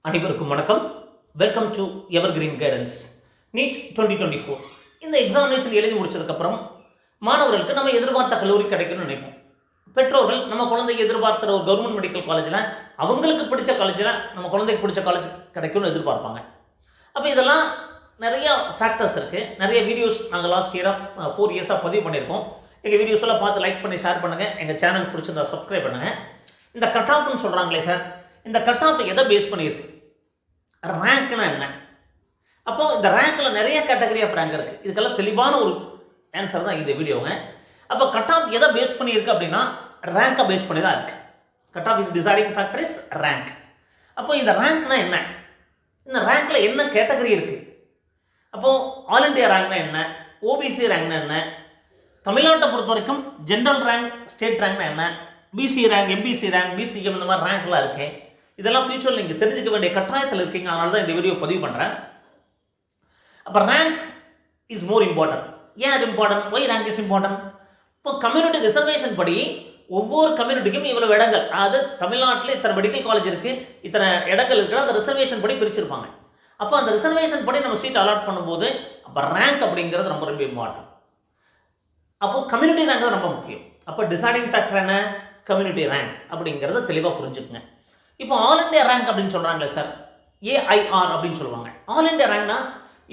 அனைவருக்கும் வணக்கம். Welcome to Evergreen Guidance. NEET 2024 இந்த எக்ஸாமினேஷன் எழுதி முடிச்சதுக்கப்புறம் மாணவர்களுக்கு நம்ம எதிர்பார்த்த கல்லூரி கிடைக்கும்னு நினைப்போம். பெற்றோர்கள் நம்ம குழந்தைக்கு எதிர்பார்த்துற ஒரு கவர்மெண்ட் மெடிக்கல் காலேஜில் அவங்களுக்கு பிடிச்ச காலேஜில் நம்ம குழந்தைக்கு பிடிச்ச காலேஜ் கிடைக்கும்னு எதிர்பார்ப்பாங்க. அப்போ இதெல்லாம் நிறைய ஃபேக்டர்ஸ் இருக்குது. நிறைய வீடியோஸ் நாங்கள் லாஸ்ட் இயராக 4 இயர்ஸாக பதிவு பண்ணியிருக்கோம். எங்கள் வீடியோஸ் எல்லாம் பார்த்து லைக் பண்ணி ஷேர் பண்ணுங்கள். எங்கள் சேனல் பிடிச்சிருந்தா சப்ஸ்கிரைப் பண்ணுங்கள். இந்த கட் ஆஃப்னு சொல்கிறாங்களே சார், இந்த கட் ஆஃப் எதை பேஸ் பண்ணியிருக்கு? ரேங்க்னா என்ன? அப்போ இந்த ரேங்க்ல நிறைய கேட்டகரி ஆஃப் ரேங்க் இருக்கு. இதுக்கெல்லாம் தெளிவான ஒரு ஆன்சர் தான் இந்த வீடியோங்க. அப்போ கட் ஆஃப் எதை பேஸ் பண்ணியிருக்கு அப்படின்னா ரேங்கை பேஸ் பண்ணி தான் இருக்கு. Cut off is deciding factor is rank. அப்போ இந்த ரேங்க்னா என்ன? இந்த ரேங்க்ல என்ன கேட்டகரி இருக்கு? அப்போ ஆல் இண்டியா ரேங்க்னா என்ன? ஓபிசி ரேங்க்னா என்ன? தமிழ்நாட்டை பொறுத்த வரைக்கும் ஜென்ரல் ரேங்க், ஸ்டேட் ரேங்க்னா என்ன? BC rank, MBC rank, BCM, இந்த மாதிரி ரேங்க்லாம் இருக்கு. இதெல்லாம் ஃபியூச்சரில் நீங்கள் தெரிஞ்சுக்க வேண்டிய கட்டாயத்தில் இருக்கீங்க. அதனால தான் இந்த வீடியோ பதிவு பண்ணுறேன். அப்போ ரேங்க் இஸ் மோர் இம்பார்ட்டன்ட். ஏன் அது important? Why rank is important? இப்போ கம்யூனிட்டி ரிசர்வேஷன் படி ஒவ்வொரு கம்யூனிட்டிக்கும் இவ்வளவு இடங்கள், அதாவது தமிழ்நாட்டில் இத்தனை மெடிக்கல் காலேஜ் இருக்குது, இத்தனை இடங்கள் இருக்குது, அந்த ரிசர்வேஷன் படி பிரிச்சிருப்பாங்க. அப்போ அந்த ரிசர்வேஷன் படி நம்ம சீட் அலாட் பண்ணும்போது அப்போ ரேங்க் அப்படிங்கிறது ரொம்ப ரொம்ப இம்பார்ட்டன்ட். அப்போ கம்யூனிட்டி ரேங்க் தான் ரொம்ப முக்கியம். அப்போ டிசைடிங் ஃபேக்டர் என்ன? கம்யூனிட்டி ரேங்க் அப்படிங்கிறத தெளிவாக புரிஞ்சுக்குங்க. இப்போ ஆல் இண்டியா ரேங்க் அப்படின்னு சொல்கிறாங்களே சார், ஏஐஆர் அப்படின்னு சொல்லுவாங்க. ஆல் இண்டியா ரேங்க்னா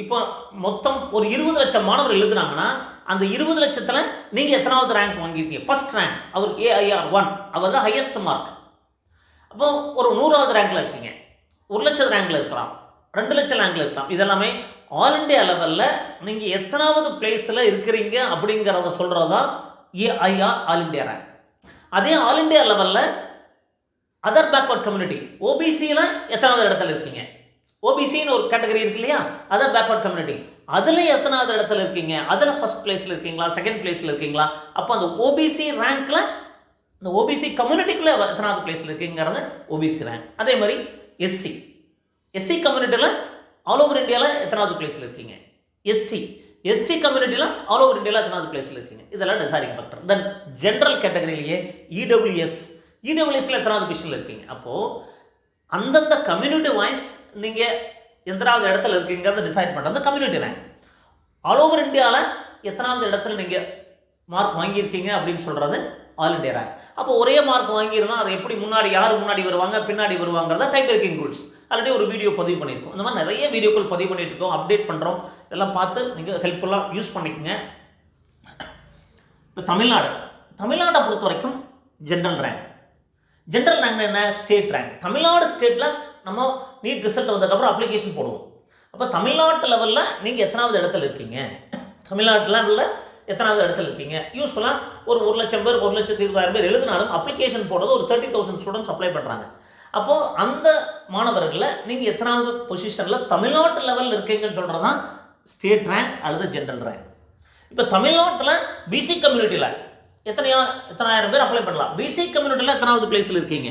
இப்போ மொத்தம் ஒரு 20 லட்சம் மாணவர்கள் எழுதுனாங்கன்னா அந்த 20 லட்சத்தில் நீங்கள் எத்தனாவது ரேங்க் வாங்கியிருக்கீங்க? ஃபர்ஸ்ட் ரேங்க் அவர் ஏஐஆர் 1, அவர் தான் ஹையஸ்ட் மார்க். அப்போ ஒரு 100வது ரேங்க்ல இருக்கீங்க, 1 லட்சம் ரேங்க்ல இருக்கலாம், 2 லட்சம் ரேங்க்ல இருக்கலாம். இதெல்லாமே ஆல் இண்டியா லெவலில் நீங்கள் எத்தனாவது பிளேஸில் இருக்கிறீங்க அப்படிங்கிறத சொல்கிறதா ஏஐஆர் ஆல் இண்டியா ரேங்க். அதே ஆல் இண்டியா லெவலில் அதர் பேக்வர்ட் கம்யூனிட்டி, ஓபிசியில் எத்தனாவது இடத்துல இருக்கீங்க? ஓபிசின்னு ஒரு கேட்டகரி இருக்கு இல்லையா, அதர் பேக்வர்ட் கம்யூனிட்டி, அதில் எத்தனாவது இடத்துல இருக்கீங்க? அதில் ஃபர்ஸ்ட் பிளேஸில் இருக்கீங்களா, செகண்ட் பிளேஸில் இருக்கீங்களா? அப்போ அந்த ஓபிசி ரேங்க்ல இந்த ஓபிசி கம்யூனிட்டிக்குள்ள எத்தனாவது பிளேஸில் இருக்கீங்கிறது ஓபிசி ரேங்க். அதே மாதிரி எஸ்சி கம்யூனிட்டியில் ஆல் ஓவர் இந்தியாவில் எத்தனாவது பிளேஸில் இருக்கீங்க? எஸ்டி கம்யூனிட்டியில் ஆல் ஓவர் இந்தியாவில் எத்தனாவது பிளேஸில் இருக்கீங்க? இதெல்லாம் டிசைடிங் ஃபேக்டர். தென் ஜென்ரல் கேட்டகரியிலேயே இடபிள்யூஎஸ்ல எத்தனாவது பொசிஷனில் இருக்கீங்க? அப்போது அந்தந்த கம்யூனிட்டி வைஸ் நீங்கள் எத்தனாவது இடத்துல இருக்கீங்கிறத டிசைட் பண்ணுறது கம்யூனிட்டி ரேங்க். ஆல் ஓவர் இந்தியாவில் எத்தனாவது இடத்துல நீங்கள் மார்க் வாங்கியிருக்கீங்க அப்படின்னு சொல்கிறது ஆல் இண்டியா ரேங்க். அப்போ ஒரே மார்க் வாங்கியிருந்தால் அதை எப்படி யார் முன்னாடி வருவாங்க, பின்னாடி வருவாங்கிறத டைப் பிரேக்கிங் ரூல்ஸ் ஆல்ரெடி ஒரு வீடியோ பதிவு பண்ணியிருக்கோம். இந்த மாதிரி நிறைய வீடியோக்கள் பதிவு பண்ணிட்டு இருக்கோம், அப்டேட் பண்ணுறோம். இதெல்லாம் பார்த்து நீங்கள் ஹெல்ப்ஃபுல்லாக யூஸ் பண்ணிக்கோங்க. இப்போ தமிழ்நாட்டை பொறுத்த வரைக்கும் ஜென்ரல் ரேங்க் என்ன? State rank. தமிழ்நாடு ஸ்டேட்டில் நம்ம நீட் ரிசல்ட் வந்ததுக்கப்புறம் அப்ளிகேஷன் போடுவோம். அப்போ தமிழ்நாட்டு லெவலில் நீங்கள் எத்தனாவது இடத்துல இருக்கீங்க? தமிழ்நாட்டு லெவலில் எத்தனாவது இடத்துல இருக்கீங்க? யூஸ்வலாக ஒரு 1 லட்சம் பேர், 1,20,000 பேர் எழுதினாலும் அப்ளிகேஷன் போடுறது ஒரு 30,000 ஸ்டூடெண்ட்ஸ் அப்ளை பண்ணுறாங்க. அப்போது அந்த மாணவர்களில் நீங்கள் எத்தனாவது பொசிஷனில் தமிழ்நாட்டு லெவலில் இருக்கீங்கன்னு சொல்கிறது தான் ஸ்டேட் ரேங்க் அல்லது ஜென்ரல் ரேங்க். இப்போ தமிழ்நாட்டில் பிசி கம்யூனிட்டியில் எத்தனாயிரம் பேர் அப்ளை பண்ணலாம். பிசி கம்யூனிட்டியில் எத்தனாவது பிளேஸில் இருக்கீங்க?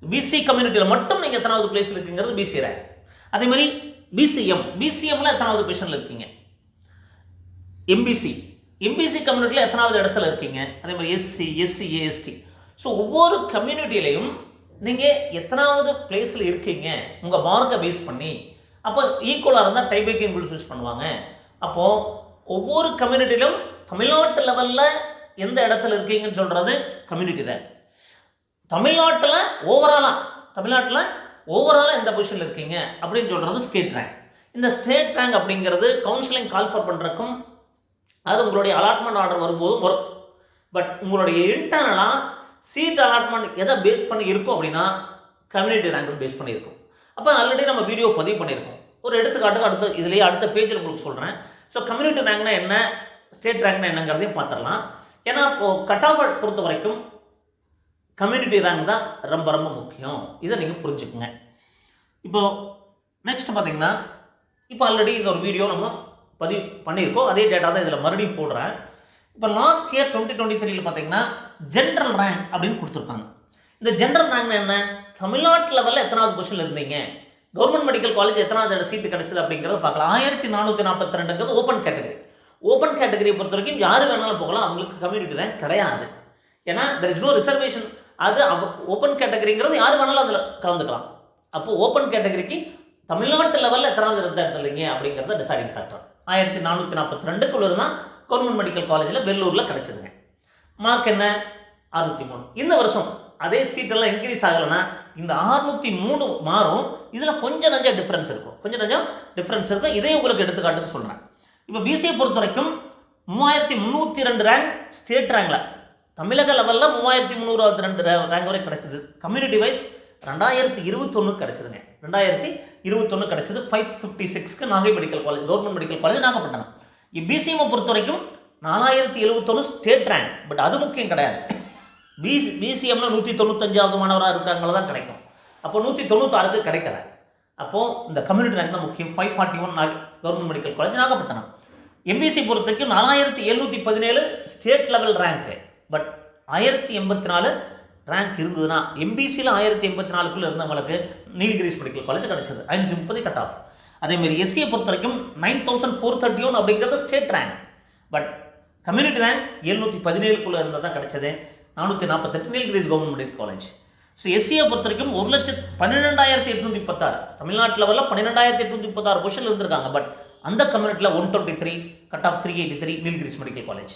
பிசி கம்யூனிட்டியில் மட்டும் நீங்கள் எத்தனாவது பிளேஸில் இருக்கீங்கிறது பிசி ரேங்க். அதே மாதிரி பிசிஎம்ல எத்தனாவது பொசிஷனில் இருக்கீங்க? எம்பிசி கம்யூனிட்டியில் எத்தனாவது இடத்துல இருக்கீங்க? அதே மாதிரி எஸ்சி, எஸ்டி. ஸோ ஒவ்வொரு கம்யூனிட்டியிலையும் நீங்கள் எத்தனாவது பிளேஸில் இருக்கீங்க உங்கள் மார்க்கை பேஸ் பண்ணி. அப்போ ஈக்குவலாக இருந்தால் டைப் பிரேக்கிங் ரூல்ஸ் யூஸ் பண்ணுவாங்க. அப்போது ஒவ்வொரு கம்யூனிட்டியிலும் தமிழ்நாட்டு லெவலில் எந்த இடத்துல இருக்கீங்கன்னு சொல்கிறது கம்யூனிட்டி ரேங்க். தமிழ்நாட்டில் ஓவராலாக எந்த பொசிஷனில் இருக்கீங்க அப்படின்னு சொல்கிறது ஸ்டேட் ரேங்க். இந்த ஸ்டேட் ரேங்க் அப்படிங்கிறது கவுன்சிலிங் கால் ஃபார் பண்ணுறக்கும் அது உங்களுடைய அலாட்மெண்ட் ஆர்டர் வரும்போதும் வரும். பட் உங்களுடைய இன்டர்னலாக சீட் அலாட்மெண்ட் எதை பேஸ் பண்ணி இருக்கும் அப்படின்னா கம்யூனிட்டி ரேங்க் பேஸ் பண்ணியிருக்கும். அப்போ ஆல்ரெடி நம்ம வீடியோ பதிவு பண்ணியிருக்கோம். ஒரு எடுத்துக்காட்டுக்கு இதுலேயே அடுத்த பேஜில் உங்களுக்கு சொல்கிறேன். ஸோ கம்யூனிட்டி ரேங்க்னா என்ன, ஸ்டேட் ரேங்க்னா என்னங்கிறதையும் பார்த்துடலாம். ஏன்னா இப்போது கட் ஆஃப் பொறுத்த வரைக்கும் கம்யூனிட்டி ரேங்க் தான் ரொம்ப ரொம்ப முக்கியம். இதை நீங்கள் புரிஞ்சுக்குங்க. இப்போது நெக்ஸ்ட் பார்த்தீங்கன்னா, இப்போ ஆல்ரெடி இந்த ஒரு வீடியோ நம்ம பதிவு பண்ணியிருக்கோம். அதே டேட்டா தான் இதில் மறுபடியும் போடுறேன். இப்போ லாஸ்ட் இயர் 2023 பார்த்தீங்கன்னா ஜென்ரல் ரேங்க் அப்படின்னு கொடுத்துருக்காங்க. இந்த ஜென்ரல் ரேங்க் என்ன? தமிழ்நாட்டு லெவலில் எத்தனாவது பொசிஷனில் இருந்தீங்க, கவர்மெண்ட் மெடிக்கல் காலேஜ் எத்தனாவது சீட்டு கிடைச்சது அப்படிங்கிறத பார்க்கலாம். 1442 ஓப்பன் கேட்டகரி. ஓப்பன் கேட்டகரியை பொறுத்த வரைக்கும் யார் வேணாலும் போகலாம், அவங்களுக்கு கம்யூனிட்டி ரேங்க் கிடையாது. ஏன்னா தெர் இஸ் நோ ரிசர்வேஷன். அது ஓப்பன் கேட்டகரிங்கிறது யார் வேணாலும் அதில் கலந்துக்கலாம். அப்போ ஓப்பன் கேட்டகரிக்கு தமிழ்நாட்டு லெவலில் எத்தனாவது எடுத்தீங்க அப்படிங்கிறத டிசைடிங் ஃபேக்டர். 1442க்குள்ள இருந்தால் கவர்மெண்ட் மெடிக்கல் காலேஜில் வெள்ளூரில் கிடச்சிதுங்க. மார்க் என்ன? 603. இந்த வருஷம் அதே சீட்டெல்லாம் இன்க்ரீஸ் ஆகலைன்னா இந்த 603 மாறும். இதில் கொஞ்சம் நஞ்சம் டிஃப்ரென்ஸ் இருக்கும். இதே உங்களுக்கு எடுத்துக்காட்டுன்னு சொல்கிறேன். இப்போ பிசியை பொறுத்த வரைக்கும் 3302 ரேங்க் ஸ்டேட் ரேங்கில், தமிழக லெவலில் 3302 ரேங்க் வரை கிடச்சிது. கம்யூனிட்டி வைஸ் 2021 கிடச்சிதுங்க. 2021 கிடச்சிது. 556க்கு Nagai medical college, government medical college Nagapattinam. பிசிஎம்ஐ பொறுத்த வரைக்கும் 4071 ஸ்டேட் ரேங்க். பட் அது முக்கியம் கிடையாது. பிசிஎம்ல 195வது மாணவராக இருக்காங்கள தான் கிடைக்கும். அப்போ 196க்கு கிடைக்கல. அப்போது இந்த கம்யூனிட்டி ரேங்க் தான் முக்கியம். 541 government medical college Nagapattinam. MBC பொறுத்த வரைக்கும் 4717 ஸ்டேட் லெவல் ரேங்க்கு. பட் 1084 ரேங்க் இருந்ததுன்னா எம்பிசியில் 1084க்குள்ளே இருந்தவங்களுக்கு நீலகிரிஸ் மெடிக்கல் காலேஜ் கிடச்சிது. 530 கட் ஆஃப். அதேமாதிரி எஸ்சியை பொறுத்த வரைக்கும் 9431 அப்படிங்கிறது state rank. But community rank 717க்குள்ளே இருந்தால் தான் கிடச்சது. 448 Nilgiris government medical college. So எஸ்சியை பொறுத்த வரைக்கும் 1,12,836 தமிழ்நாட்டு லெவலில் 12,836 பொசிஷன் இருந்திருக்காங்க. பட் அந்த கம்யூனிட்டியில் 123 cut off 383 Nilgiris medical college.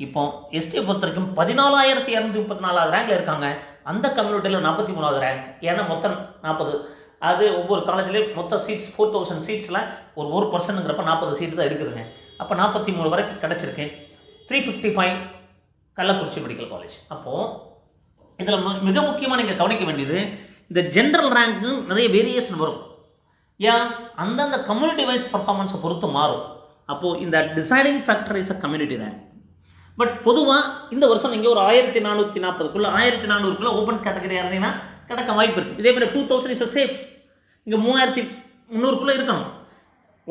இப்போ எஸ்டியை பொறுத்த வரைக்கும் 14,234 ரேங்கில் இருக்காங்க. அந்த கம்யூனிட்டியில் 43வது ரேங்க். ஏன்னா மொத்தம் 40, அது ஒவ்வொரு காலேஜ்லேயும் மொத்த சீட்ஸ் 4000 சீட்ஸில் ஒரு 1%ங்கிறப்ப 40 சீட்டு தான் இருக்குதுங்க. அப்போ 43 வரைக்கும் கிடச்சிருக்கு. 355 கள்ளக்குறிச்சி மெடிக்கல் காலேஜ். அப்போது இதில் மிக முக்கியமாக நீங்கள் கவனிக்க வேண்டியது, இந்த ஜென்ரல் ரேங்க்கு நிறைய வேரியேஷன் வரும். ஏன்? அந்தந்த கம்யூனிட்டி வைஸ் பர்ஃபார்மன்ஸை பொறுத்து மாறும். அப்போது இந்த deciding factor is a community rank. But பொதுவாக இந்த வருஷம் நீங்கள் ஒரு 1440க்குள்ளே 1400க்குள்ளே ஓப்பன் கேட்டகரியாக இருந்தீங்கன்னா கிடைக்க வாய்ப்பு இருக்குது. இதே மாதிரி 2000 இஸ் அ சேஃப். இங்கே 3300க்குள்ளே இருக்கணும்.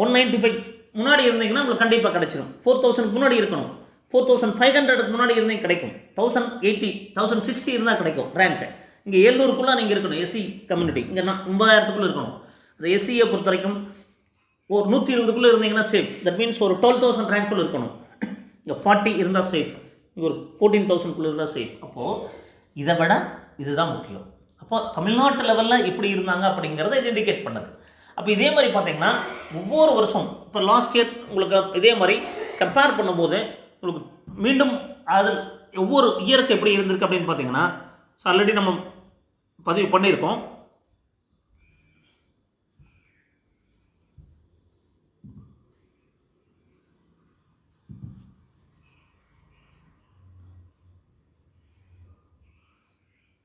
195 முன்னாடி இருந்தீங்கன்னா உங்களுக்கு கண்டிப்பாக கிடைச்சிடும். 4000 முன்னாடி இருக்கணும். 4500க்கு முன்னாடி இருந்தீங்க கிடைக்கும். 1080 1060 இருந்தால் கிடைக்கும் ரேங்க்கு. இங்கே 700க்குள்ளே நீங்கள் இருக்கணும். எஸ்சி கம்யூனிட்டி இங்கே 9000க்குள்ளே இருக்கணும். அந்த எஸ்சியை பொறுத்த வரைக்கும் ஒரு 120க்குள்ளே இருந்தீங்கன்னா சேஃப். தட் மீன்ஸ் ஒரு 12,000 ரேங்க்குள்ளே இருக்கணும். இங்கே 40 இருந்தால் சேஃப். இங்கே ஒரு 14,000க்குள்ளே இருந்தால் சேஃப். அப்போது இதை விட இதுதான் முக்கியம். அப்போ தமிழ்நாட்டு லெவலில் எப்படி இருந்தாங்க அப்படிங்கிறத இது இண்டிகேட் பண்ணுது. அப்போ இதே மாதிரி பார்த்தீங்கன்னா ஒவ்வொரு வருஷம் இப்போ லாஸ்ட் இயர் உங்களுக்கு இதே மாதிரி கம்பேர் பண்ணும்போது உங்களுக்கு மீண்டும் அது ஒவ்வொரு இயருக்கு எப்படி இருந்திருக்கு அப்படின்னு பார்த்தீங்கன்னா, ஸோ ஆல்ரெடி நம்ம பதிவு பண்ணியிருக்கோம்.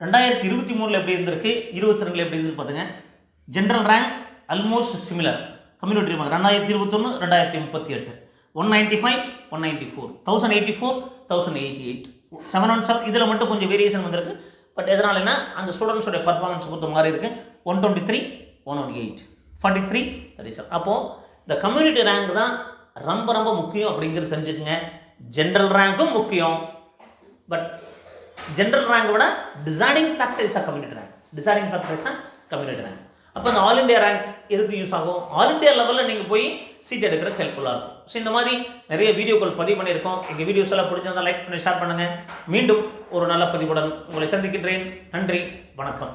ரெண்டாயிரத்தி 23 எப்படி இருந்திருக்கு, 22 எப்படி இருந்திருக்கு பார்த்துங்க. General rank almost similar. Community rank 2021 2038 195 194 1084 1088 717. இதில் மட்டும் கொஞ்சம் வேரியேஷன் வந்திருக்கு. பட் எதனாலனா அந்த ஸ்டூடெண்ட்ஸோட பர்ஃபார்மன்ஸ் பொறுத்த மாதிரி இருக்குது. 123 118 43 37. அப்போது இந்த கம்யூனிட்டி ரேங்க் தான் ரொம்ப ரொம்ப முக்கியம் அப்படிங்கிறது தெரிஞ்சுக்கங்க. ஜென்ரல் ரேங்க்கும் முக்கியம். பட் ஜென்ரல் ரேங்க் விட deciding factor is a community rank. Deciding factor is a community rank. அப்போ இந்த ஆல் இண்டியா ரேங்க் எதுக்கு யூஸ் ஆகும்? ஆல் இண்டியா லெவலில் நீங்கள் போய் சீட் எடுக்கிற ஹெல்ப்ஃபுல்லாக இருக்கும். ஸோ இந்த மாதிரி நிறைய வீடியோக்கள் பதிவு பண்ணியிருக்கோம். எங்கள் வீடியோஸ் எல்லாம் பிடிச்சிருந்தால் லைக் பண்ணி ஷேர் பண்ணுங்கள். மீண்டும் ஒரு நல்ல பதிவுடன் உங்களை சந்திக்கின்றேன். நன்றி, வணக்கம்.